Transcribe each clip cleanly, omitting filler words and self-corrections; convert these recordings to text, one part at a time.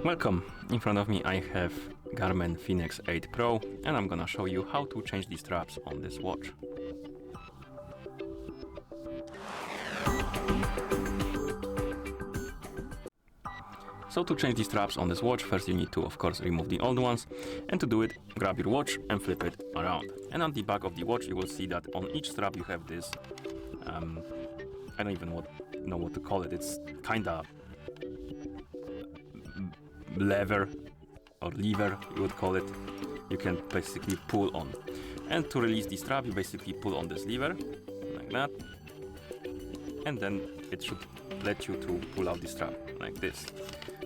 Welcome! In front of me I have GARMIN Fenix 8 Pro and I'm gonna show you how to change the straps on this watch. So to change the straps on this watch, first you need to of course remove the old ones, and to do it grab your watch and flip it around. And on the back of the watch you will see that on each strap you have this, I don't even know what to call it, it's kinda lever or lever you would call it. You can basically pull on, and to release the strap you basically pull on this lever like that, and then it should let you to pull out the strap like this.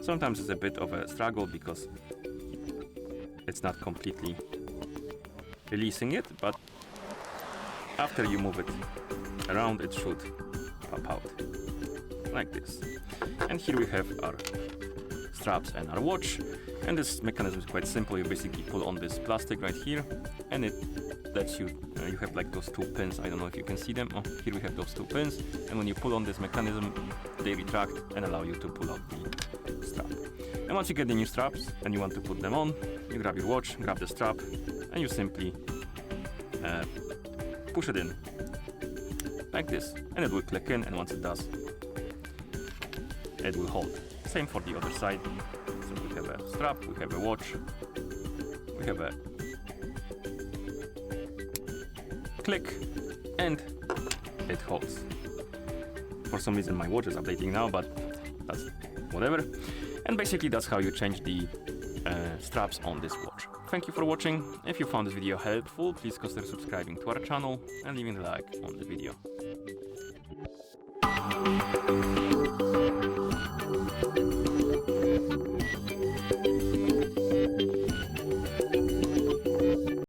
Sometimes it's a bit of a struggle because it's not completely releasing it, but after you move it around it should pop out like this. And here we have our straps and our watch, and this mechanism is quite simple. You basically pull on this plastic right here and it lets you, you have like those two pins, I don't know if you can see them. Oh, here we have those two pins, and when you pull on this mechanism they retract and allow you to pull out the strap. And once you get the new straps and you want to put them on, you grab your watch, grab the strap, and you simply push it in like this, and it will click in, and once it does it will hold. Same for the other side. So we have a strap, we have a watch, we have a click, and it holds. For some reason my watch is updating now, but that's whatever. And basically that's how you change the straps on this watch. Thank you for watching. If you found this video helpful, please consider subscribing to our channel and leaving a like on the video.